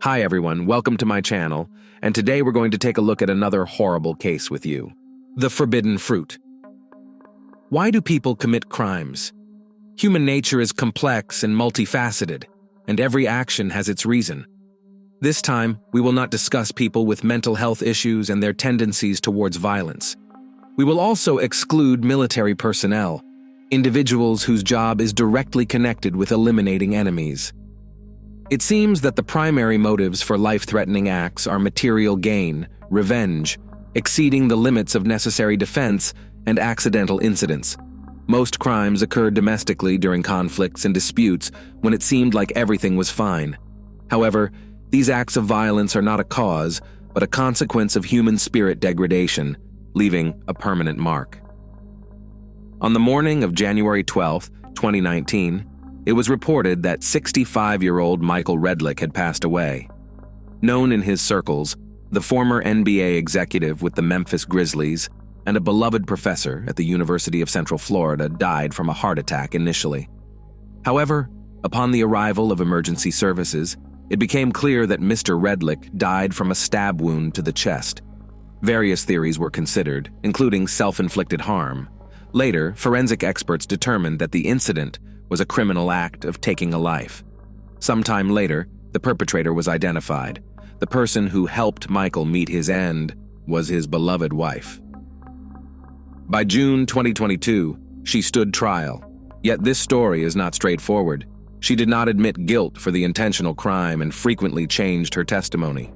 Hi everyone, welcome to my channel, and today we're going to take a look at another horrible case with you. The forbidden fruit. Why do people commit crimes? Human nature is complex and multifaceted, and every action has its reason. This time, we will not discuss people with mental health issues and their tendencies towards violence. We will also exclude military personnel, individuals whose job is directly connected with eliminating enemies. It seems that the primary motives for life-threatening acts are material gain, revenge, exceeding the limits of necessary defense, and accidental incidents. Most crimes occurred domestically during conflicts and disputes when it seemed like everything was fine. However, these acts of violence are not a cause, but a consequence of human spirit degradation, leaving a permanent mark. On the morning of January 12, 2019, it was reported that 65-year-old Michael Redlick had passed away. Known in his circles, the former NBA executive with the Memphis Grizzlies and a beloved professor at the University of Central Florida died from a heart attack initially. However, upon the arrival of emergency services, it became clear that Mr. Redlick died from a stab wound to the chest. Various theories were considered, including self-inflicted harm. Later, forensic experts determined that the incident was a criminal act of taking a life. Sometime later, the perpetrator was identified. The person who helped Michael meet his end was his beloved wife. By June 2022, she stood trial. Yet this story is not straightforward. She did not admit guilt for the intentional crime and frequently changed her testimony.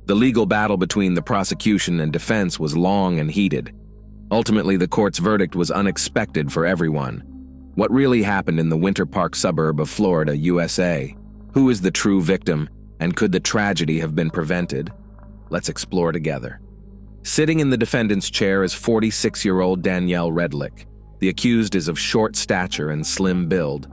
The legal battle between the prosecution and defense was long and heated. Ultimately, the court's verdict was unexpected for everyone. What really happened in the Winter Park suburb of Florida, USA? Who is the true victim, and could the tragedy have been prevented? Let's explore together. Sitting in the defendant's chair is 46-year-old Danielle Redlick. The accused is of short stature and slim build.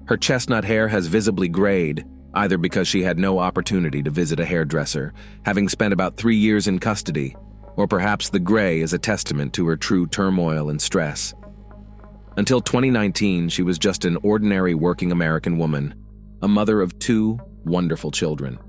Her chestnut hair has visibly grayed, either because she had no opportunity to visit a hairdresser, having spent about 3 years in custody, or perhaps the gray is a testament to her true turmoil and stress. Until 2019, she was just an ordinary working American woman, a mother of 2 wonderful children.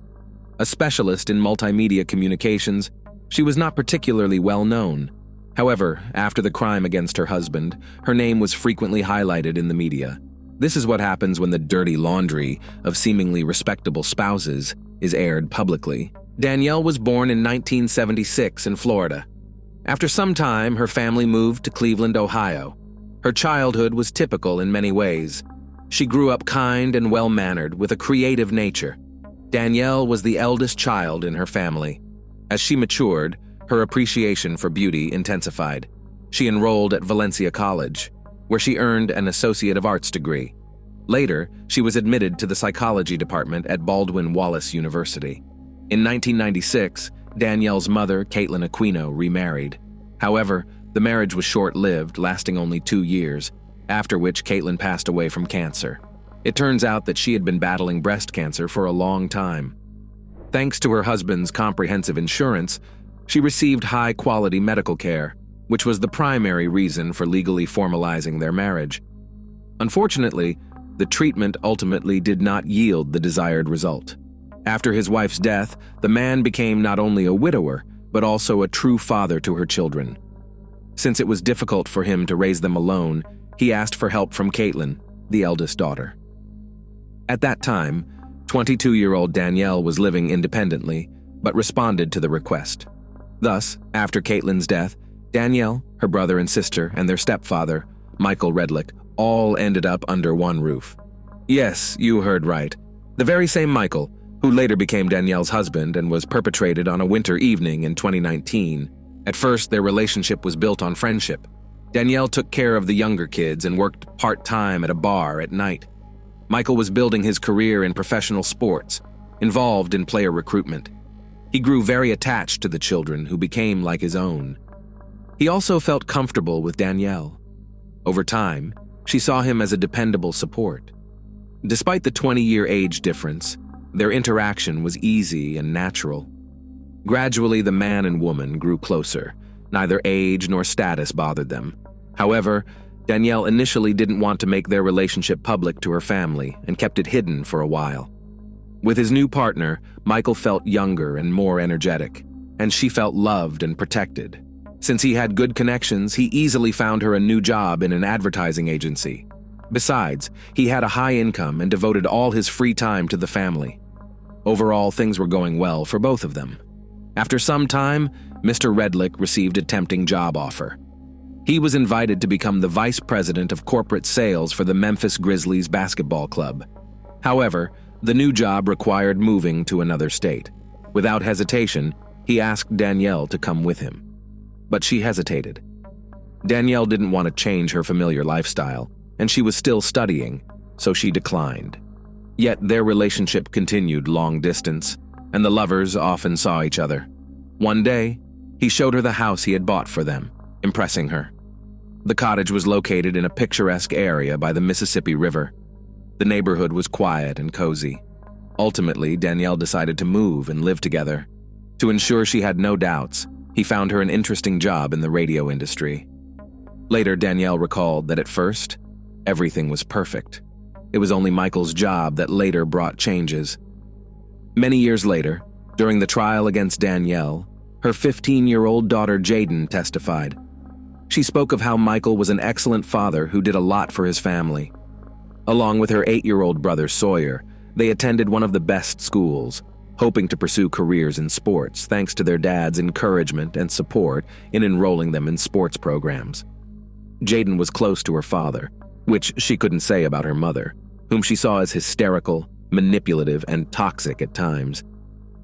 A specialist in multimedia communications, she was not particularly well known. However, after the crime against her husband, her name was frequently highlighted in the media. This is what happens when the dirty laundry of seemingly respectable spouses is aired publicly. Danielle was born in 1976 in Florida. After some time, her family moved to Cleveland, Ohio. Her childhood was typical in many ways. She grew up kind and well-mannered with a creative nature. Danielle was the eldest child in her family. As she matured, her appreciation for beauty intensified. She enrolled at Valencia College, where she earned an Associate of Arts degree. Later, she was admitted to the psychology department at Baldwin Wallace University. In 1996, Danielle's mother, Caitlin Aquino, remarried. However, the marriage was short-lived, lasting only 2 years, after which Caitlin passed away from cancer. It turns out that she had been battling breast cancer for a long time. Thanks to her husband's comprehensive insurance, she received high-quality medical care, which was the primary reason for legally formalizing their marriage. Unfortunately, the treatment ultimately did not yield the desired result. After his wife's death, the man became not only a widower, but also a true father to her children. Since it was difficult for him to raise them alone, he asked for help from Caitlin, the eldest daughter. At that time, 22-year-old Danielle was living independently, but responded to the request. Thus, after Caitlin's death, Danielle, her brother and sister, and their stepfather, Michael Redlick, all ended up under one roof. Yes, you heard right. The very same Michael, who later became Danielle's husband and was perpetrated on a winter evening in 2019. At first, their relationship was built on friendship. Danielle took care of the younger kids and worked part-time at a bar at night. Michael was building his career in professional sports, involved in player recruitment. He grew very attached to the children, who became like his own. He also felt comfortable with Danielle. Over time, she saw him as a dependable support. Despite the 20-year age difference, their interaction was easy and natural. Gradually, the man and woman grew closer. Neither age nor status bothered them. However, Danielle initially didn't want to make their relationship public to her family and kept it hidden for a while. With his new partner, Michael felt younger and more energetic, and she felt loved and protected. Since he had good connections, he easily found her a new job in an advertising agency. Besides, he had a high income and devoted all his free time to the family. Overall, things were going well for both of them. After some time, Mr. Redlick received a tempting job offer. He was invited to become the vice president of corporate sales for the Memphis Grizzlies basketball club. However, the new job required moving to another state. Without hesitation, he asked Danielle to come with him. But she hesitated. Danielle didn't want to change her familiar lifestyle, and she was still studying, so she declined. Yet their relationship continued long distance, and the lovers often saw each other. One day, he showed her the house he had bought for them, impressing her. The cottage was located in a picturesque area by the Mississippi River. The neighborhood was quiet and cozy. Ultimately, Danielle decided to move and live together. To ensure she had no doubts, he found her an interesting job in the radio industry. Later, Danielle recalled that at first, everything was perfect. It was only Michael's job that later brought changes. Many years later, during the trial against Danielle, her 15-year-old daughter Jaden testified. She spoke of how Michael was an excellent father who did a lot for his family. Along with her 8-year-old brother Sawyer, they attended one of the best schools, hoping to pursue careers in sports thanks to their dad's encouragement and support in enrolling them in sports programs. Jaden was close to her father, which she couldn't say about her mother, whom she saw as hysterical, manipulative, and toxic at times.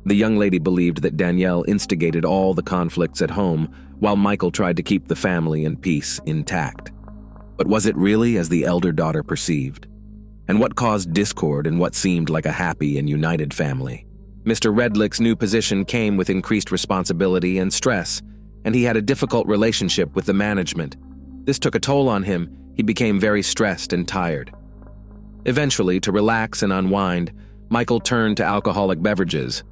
The young lady believed that Danielle instigated all the conflicts at home while Michael tried to keep the family and peace intact. But was it really as the elder daughter perceived? And what caused discord in what seemed like a happy and united family? Mr. Redlick's new position came with increased responsibility and stress, and he had a difficult relationship with the management. This took a toll on him. He became very stressed and tired. Eventually, to relax and unwind, Michael turned to alcoholic beverages.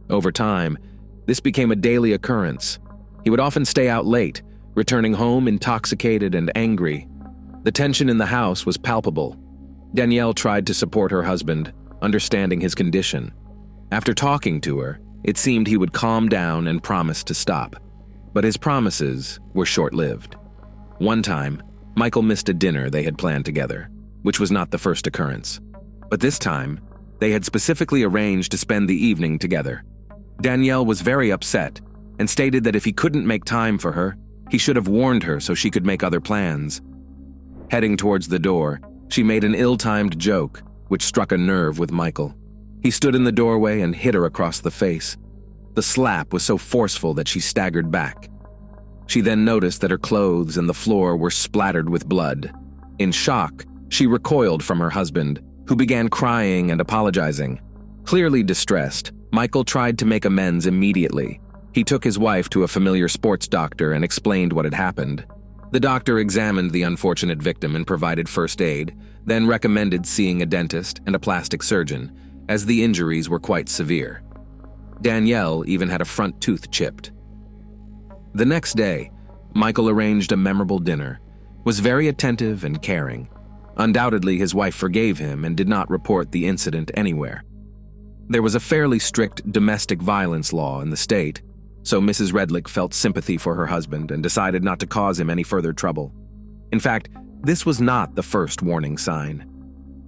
Over time, this became a daily occurrence. He would often stay out late, returning home intoxicated and angry. The tension in the house was palpable. Danielle tried to support her husband, understanding his condition. After talking to her, it seemed he would calm down and promise to stop. But his promises were short-lived. One time, Michael missed a dinner they had planned together, which was not the first occurrence. But this time, they had specifically arranged to spend the evening together. Danielle was very upset and stated that if he couldn't make time for her, he should have warned her so she could make other plans. Heading towards the door, she made an ill-timed joke, which struck a nerve with Michael. He stood in the doorway and hit her across the face. The slap was so forceful that she staggered back. She then noticed that her clothes and the floor were splattered with blood. In shock, she recoiled from her husband, who began crying and apologizing. Clearly distressed, Michael tried to make amends immediately. He took his wife to a familiar sports doctor and explained what had happened. The doctor examined the unfortunate victim and provided first aid, then recommended seeing a dentist and a plastic surgeon, as the injuries were quite severe. Danielle even had a front tooth chipped. The next day, Michael arranged a memorable dinner, was very attentive and caring. Undoubtedly, his wife forgave him and did not report the incident anywhere. There was a fairly strict domestic violence law in the state, so Mrs. Redlick felt sympathy for her husband and decided not to cause him any further trouble. In fact, this was not the first warning sign.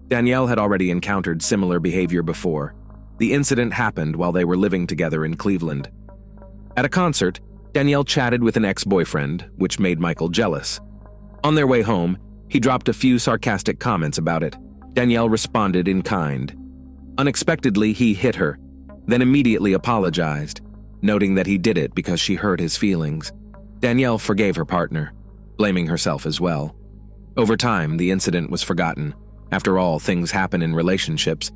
Danielle had already encountered similar behavior before. The incident happened while they were living together in Cleveland. At a concert, Danielle chatted with an ex-boyfriend, which made Michael jealous. On their way home, he dropped a few sarcastic comments about it. Danielle responded in kind. Unexpectedly, he hit her, then immediately apologized, noting that he did it because she hurt his feelings. Danielle forgave her partner, blaming herself as well. Over time, the incident was forgotten. After all, things happen in relationships.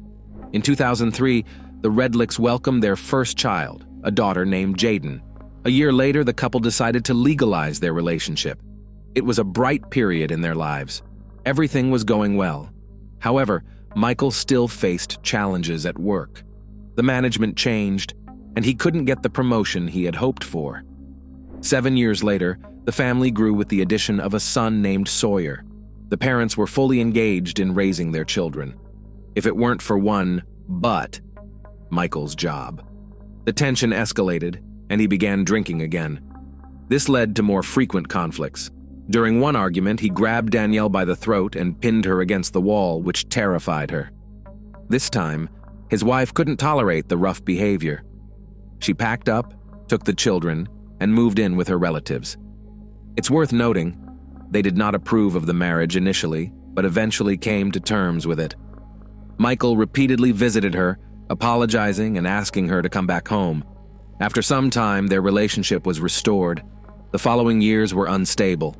In 2003, the Redlicks welcomed their first child, a daughter named Jaden. A year later, the couple decided to legalize their relationship. It was a bright period in their lives. Everything was going well. However, Michael still faced challenges at work. The management changed, and he couldn't get the promotion he had hoped for. 7 years later, the family grew with the addition of a son named Sawyer. The parents were fully engaged in raising their children. If it weren't for one "but," Michael's job. The tension escalated, and he began drinking again. This led to more frequent conflicts. During one argument, he grabbed Danielle by the throat and pinned her against the wall, which terrified her. This time, his wife couldn't tolerate the rough behavior. She packed up, took the children, and moved in with her relatives. It's worth noting, they did not approve of the marriage initially, but eventually came to terms with it. Michael repeatedly visited her, apologizing and asking her to come back home. After some time, their relationship was restored. The following years were unstable.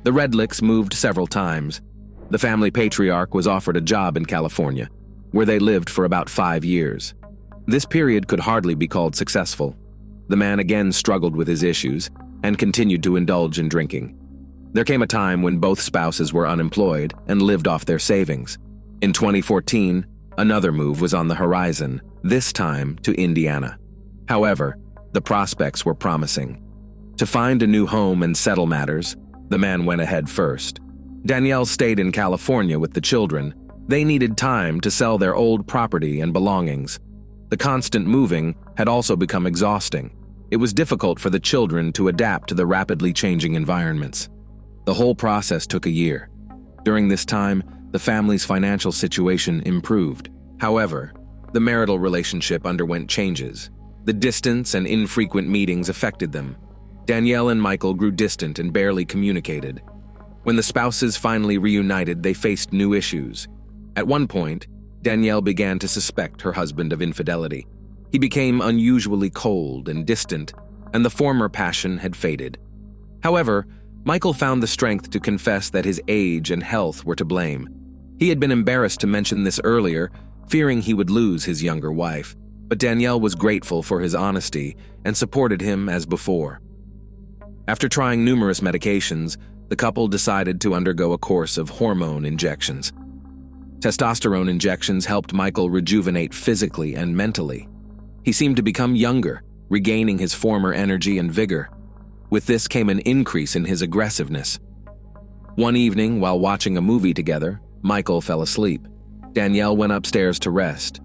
The Redlicks moved several times. The family patriarch was offered a job in California, where they lived for about 5 years. This period could hardly be called successful. The man again struggled with his issues and continued to indulge in drinking. There came a time when both spouses were unemployed and lived off their savings. In 2014, another move was on the horizon, this time to Indiana. However, the prospects were promising. To find a new home and settle matters, the man went ahead first. Danielle stayed in California with the children. They needed time to sell their old property and belongings. The constant moving had also become exhausting. It was difficult for the children to adapt to the rapidly changing environments. The whole process took a year. During this time, the family's financial situation improved. However, the marital relationship underwent changes. The distance and infrequent meetings affected them. Danielle and Michael grew distant and barely communicated. When the spouses finally reunited, they faced new issues. At one point, Danielle began to suspect her husband of infidelity. He became unusually cold and distant, and the former passion had faded. However, Michael found the strength to confess that his age and health were to blame. He had been embarrassed to mention this earlier, fearing he would lose his younger wife, but Danielle was grateful for his honesty and supported him as before. After trying numerous medications, the couple decided to undergo a course of hormone injections. Testosterone injections helped Michael rejuvenate physically and mentally. He seemed to become younger, regaining his former energy and vigor. With this came an increase in his aggressiveness. One evening, while watching a movie together, Michael fell asleep. Danielle went upstairs to rest.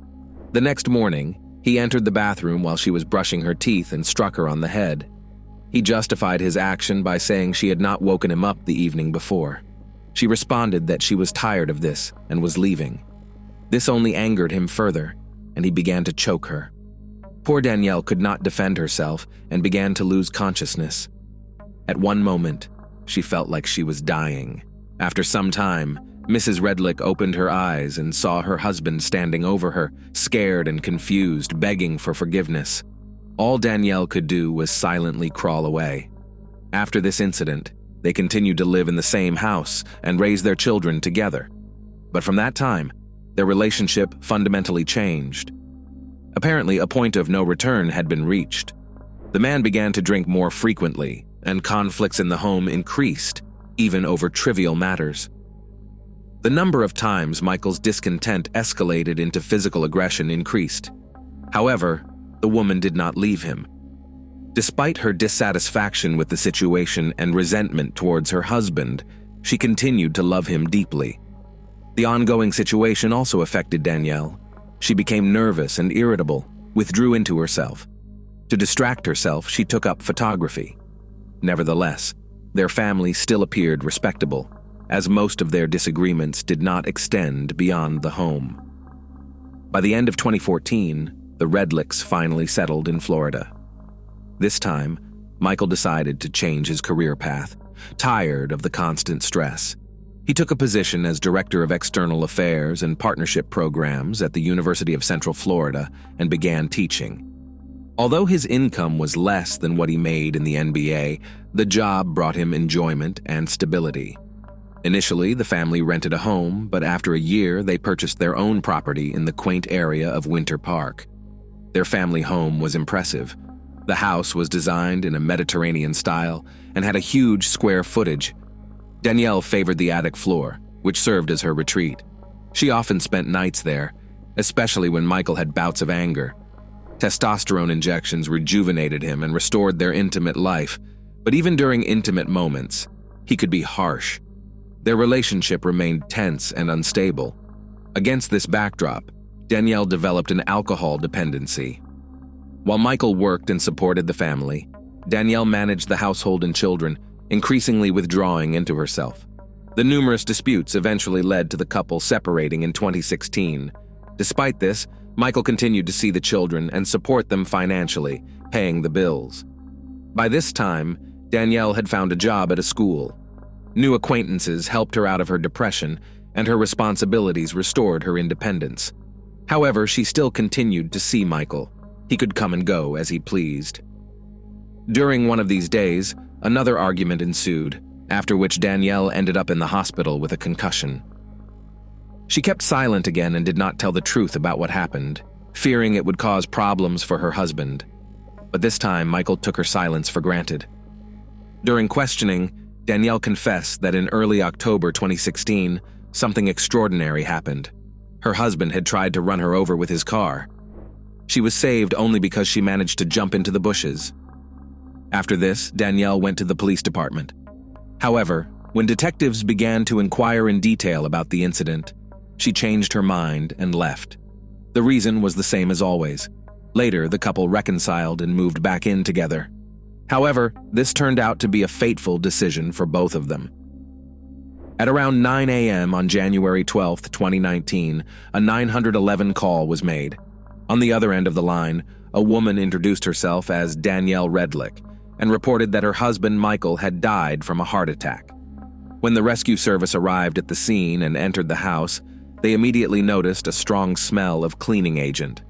The next morning, he entered the bathroom while she was brushing her teeth and struck her on the head. He justified his action by saying she had not woken him up the evening before. She responded that she was tired of this and was leaving. This only angered him further, and he began to choke her. Poor Danielle could not defend herself and began to lose consciousness. At one moment, she felt like she was dying. After some time, Mrs. Redlick opened her eyes and saw her husband standing over her, scared and confused, begging for forgiveness. All Danielle could do was silently crawl away. After this incident, they continued to live in the same house and raise their children together. But from that time, their relationship fundamentally changed. Apparently, a point of no return had been reached. The man began to drink more frequently, and conflicts in the home increased, even over trivial matters. The number of times Michael's discontent escalated into physical aggression increased. However, the woman did not leave him. Despite her dissatisfaction with the situation and resentment towards her husband, she continued to love him deeply. The ongoing situation also affected Danielle. She became nervous and irritable, withdrew into herself. To distract herself, she took up photography. Nevertheless, their family still appeared respectable, as most of their disagreements did not extend beyond the home. By the end of 2014, the Redlicks finally settled in Florida. This time, Michael decided to change his career path, tired of the constant stress. He took a position as Director of External Affairs and Partnership Programs at the University of Central Florida and began teaching. Although his income was less than what he made in the NBA, the job brought him enjoyment and stability. Initially, the family rented a home, but after a year, they purchased their own property in the quaint area of Winter Park. Their family home was impressive. The house was designed in a Mediterranean style and had a huge square footage. Danielle favored the attic floor, which served as her retreat. She often spent nights there, especially when Michael had bouts of anger. Testosterone injections rejuvenated him and restored their intimate life, but even during intimate moments, he could be harsh. Their relationship remained tense and unstable. Against this backdrop, Danielle developed an alcohol dependency. While Michael worked and supported the family, Danielle managed the household and children, increasingly withdrawing into herself. The numerous disputes eventually led to the couple separating in 2016. Despite this, Michael continued to see the children and support them financially, paying the bills. By this time, Danielle had found a job at a school. New acquaintances helped her out of her depression, and her responsibilities restored her independence. However, she still continued to see Michael. He could come and go as he pleased. During one of these days, another argument ensued, after which Danielle ended up in the hospital with a concussion. She kept silent again and did not tell the truth about what happened, fearing it would cause problems for her husband. But this time, Michael took her silence for granted. During questioning, Danielle confessed that in early October 2016, something extraordinary happened. Her husband had tried to run her over with his car. She was saved only because she managed to jump into the bushes. After this, Danielle went to the police department. However, when detectives began to inquire in detail about the incident, she changed her mind and left. The reason was the same as always. Later, the couple reconciled and moved back in together. However, this turned out to be a fateful decision for both of them. At around 9 a.m. on January 12, 2019, a 911 call was made. On the other end of the line, a woman introduced herself as Danielle Redlick and reported that her husband Michael had died from a heart attack. When the rescue service arrived at the scene and entered the house, they immediately noticed a strong smell of cleaning agent.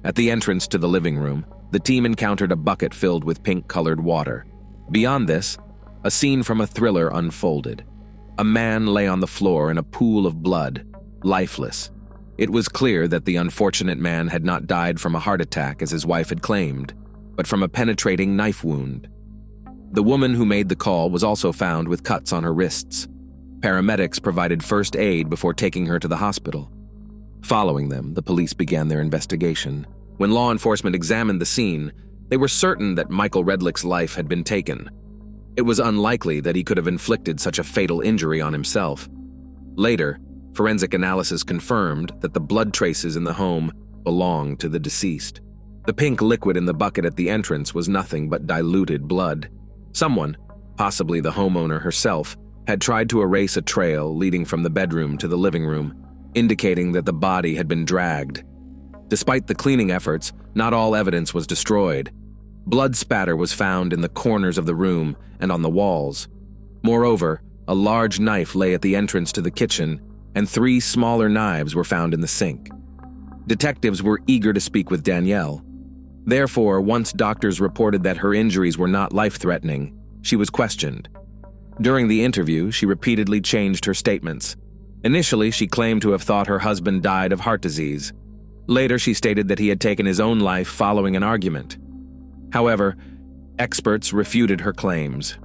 At the entrance to the living room, the team encountered a bucket filled with pink-colored water. Beyond this, a scene from a thriller unfolded. A man lay on the floor in a pool of blood, lifeless. It was clear that the unfortunate man had not died from a heart attack as his wife had claimed, but from a penetrating knife wound. The woman who made the call was also found with cuts on her wrists. Paramedics provided first aid before taking her to the hospital. Following them, the police began their investigation. When law enforcement examined the scene, they were certain that Michael Redlick's life had been taken. It was unlikely that he could have inflicted such a fatal injury on himself. Later, forensic analysis confirmed that the blood traces in the home belonged to the deceased. The pink liquid in the bucket at the entrance was nothing but diluted blood. Someone, possibly the homeowner herself, had tried to erase a trail leading from the bedroom to the living room, indicating that the body had been dragged. Despite the cleaning efforts, not all evidence was destroyed. Blood spatter was found in the corners of the room and on the walls. Moreover, a large knife lay at the entrance to the kitchen, and 3 smaller knives were found in the sink. Detectives were eager to speak with Danielle. Therefore, once doctors reported that her injuries were not life-threatening, she was questioned. During the interview, she repeatedly changed her statements. Initially, she claimed to have thought her husband died of heart disease. Later, she stated that he had taken his own life following an argument. However, experts refuted her claims.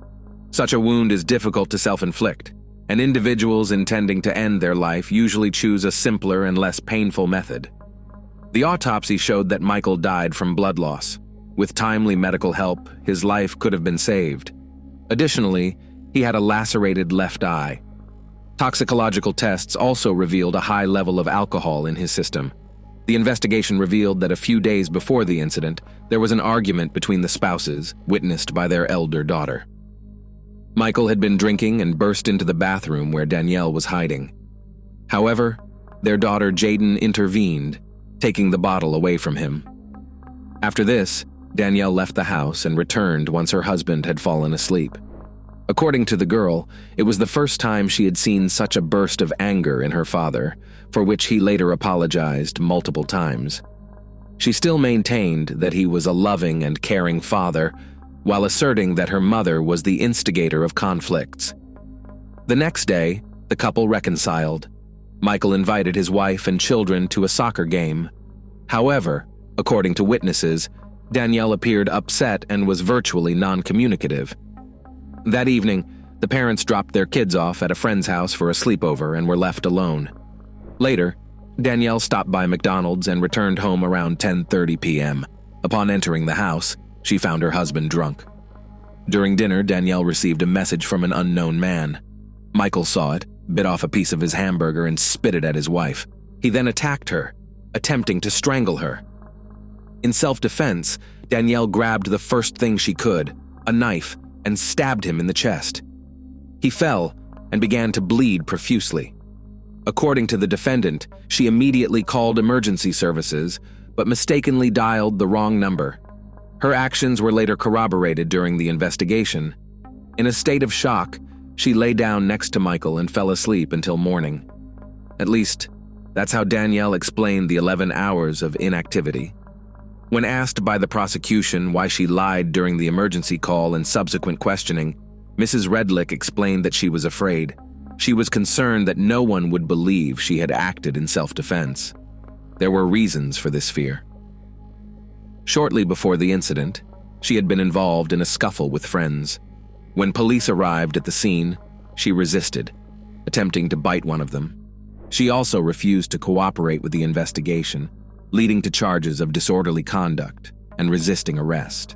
Such a wound is difficult to self-inflict, and individuals intending to end their life usually choose a simpler and less painful method. The autopsy showed that Michael died from blood loss. With timely medical help, his life could have been saved. Additionally, he had a lacerated left eye. Toxicological tests also revealed a high level of alcohol in his system. The investigation revealed that a few days before the incident, there was an argument between the spouses, witnessed by their elder daughter. Michael had been drinking and burst into the bathroom where Danielle was hiding. However, their daughter Jaden intervened, taking the bottle away from him. After this, Danielle left the house and returned once her husband had fallen asleep. According to the girl, it was the first time she had seen such a burst of anger in her father, for which he later apologized multiple times. She still maintained that he was a loving and caring father, while asserting that her mother was the instigator of conflicts. The next day, the couple reconciled. Michael invited his wife and children to a soccer game. However, according to witnesses, Danielle appeared upset and was virtually non-communicative. That evening, the parents dropped their kids off at a friend's house for a sleepover and were left alone. Later, Danielle stopped by McDonald's and returned home around 10:30 p.m. Upon entering the house, she found her husband drunk. During dinner, Danielle received a message from an unknown man. Michael saw it, bit off a piece of his hamburger, and spit it at his wife. He then attacked her. attempting to strangle her. In self-defense, Danielle grabbed the first thing she could, a knife, and stabbed him in the chest. He fell and began to bleed profusely. According to the defendant, she immediately called emergency services, but mistakenly dialed the wrong number. Her actions were later corroborated during the investigation. In a state of shock, she lay down next to Michael and fell asleep until morning. At least, that's how Danielle explained the 11 hours of inactivity. When asked by the prosecution why she lied during the emergency call and subsequent questioning, Mrs. Redlick explained that she was afraid. She was concerned that no one would believe she had acted in self-defense. There were reasons for this fear. Shortly before the incident, she had been involved in a scuffle with friends. When police arrived at the scene, she resisted, attempting to bite one of them. She also refused to cooperate with the investigation, leading to charges of disorderly conduct and resisting arrest.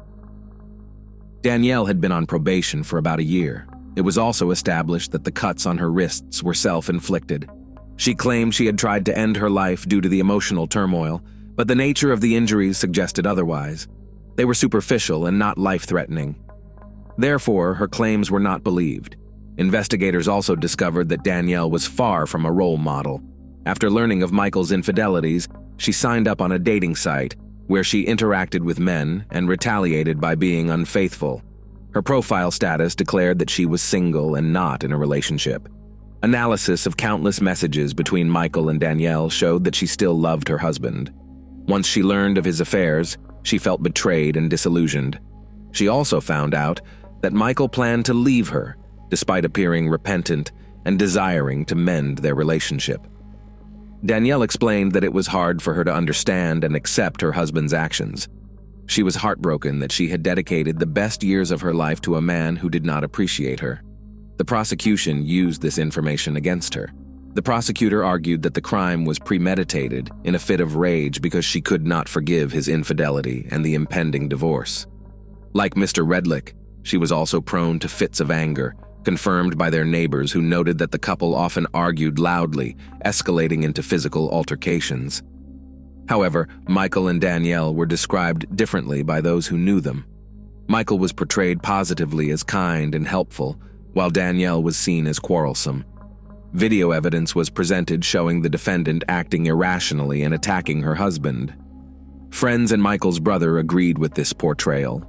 Danielle had been on probation for about a year. It was also established that the cuts on her wrists were self-inflicted. She claimed she had tried to end her life due to the emotional turmoil, but the nature of the injuries suggested otherwise. They were superficial and not life-threatening. Therefore, her claims were not believed. Investigators also discovered that Danielle was far from a role model. After learning of Michael's infidelities, she signed up on a dating site where she interacted with men and retaliated by being unfaithful. Her profile status declared that she was single and not in a relationship. Analysis of countless messages between Michael and Danielle showed that she still loved her husband. Once she learned of his affairs, she felt betrayed and disillusioned. She also found out that Michael planned to leave her, despite appearing repentant and desiring to mend their relationship. Danielle explained that it was hard for her to understand and accept her husband's actions. She was heartbroken that she had dedicated the best years of her life to a man who did not appreciate her. The prosecution used this information against her. The prosecutor argued that the crime was premeditated in a fit of rage because she could not forgive his infidelity and the impending divorce. Like Mr. Redlick, she was also prone to fits of anger, confirmed by their neighbors who noted that the couple often argued loudly, escalating into physical altercations. However, Michael and Danielle were described differently by those who knew them. Michael was portrayed positively as kind and helpful, while Danielle was seen as quarrelsome. Video evidence was presented showing the defendant acting irrationally and attacking her husband. Friends and Michael's brother agreed with this portrayal.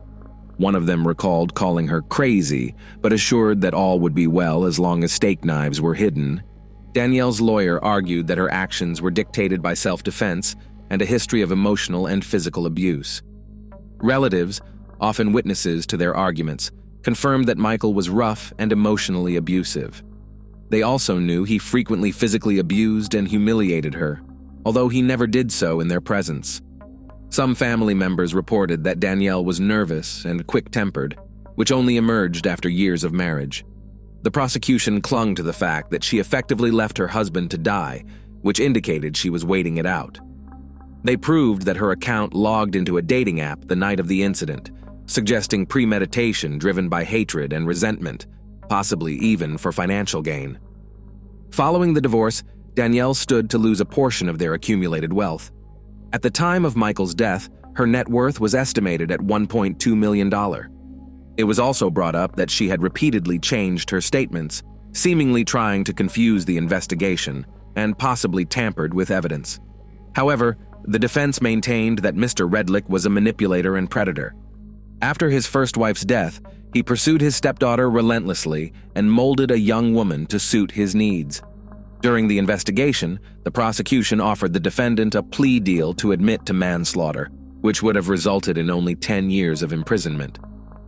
One of them recalled calling her crazy, but assured that all would be well as long as steak knives were hidden. Danielle's lawyer argued that her actions were dictated by self-defense and a history of emotional and physical abuse. Relatives, often witnesses to their arguments, confirmed that Michael was rough and emotionally abusive. They also knew he frequently physically abused and humiliated her, although he never did so in their presence. Some family members reported that Danielle was nervous and quick-tempered, which only emerged after years of marriage. The prosecution clung to the fact that she effectively left her husband to die, which indicated she was waiting it out. They proved that her account logged into a dating app the night of the incident, suggesting premeditation driven by hatred and resentment, possibly even for financial gain. Following the divorce, Danielle stood to lose a portion of their accumulated wealth. At the time of Michael's death, her net worth was estimated at $1.2 million. It was also brought up that she had repeatedly changed her statements, seemingly trying to confuse the investigation and possibly tampered with evidence. However, the defense maintained that Mr. Redlick was a manipulator and predator. After his first wife's death, he pursued his stepdaughter relentlessly and molded a young woman to suit his needs. During the investigation, the prosecution offered the defendant a plea deal to admit to manslaughter, which would have resulted in only 10 years of imprisonment.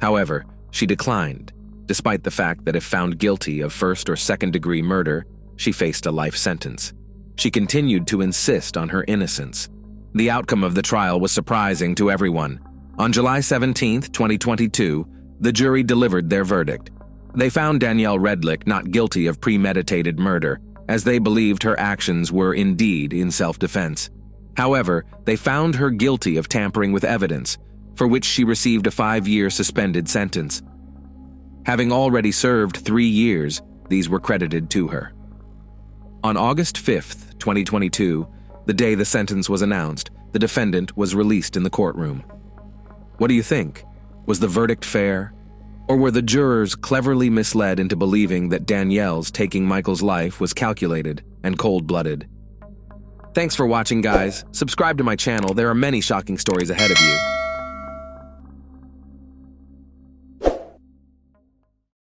However, she declined, despite the fact that if found guilty of first or second-degree murder, she faced a life sentence. She continued to insist on her innocence. The outcome of the trial was surprising to everyone. On July 17, 2022, the jury delivered their verdict. They found Danielle Redlick not guilty of premeditated murder, as they believed her actions were indeed in self-defense. However, they found her guilty of tampering with evidence, for which she received a 5-year suspended sentence. Having already served 3 years, these were credited to her. On August 5, 2022, The day the sentence was announced, the defendant was released in the courtroom. What do you think? Was the verdict fair? Or were the jurors cleverly misled into believing that Danielle's taking Michael's life was calculated and cold-blooded? Thanks for watching, guys. Subscribe to my channel. There are many shocking stories ahead of you.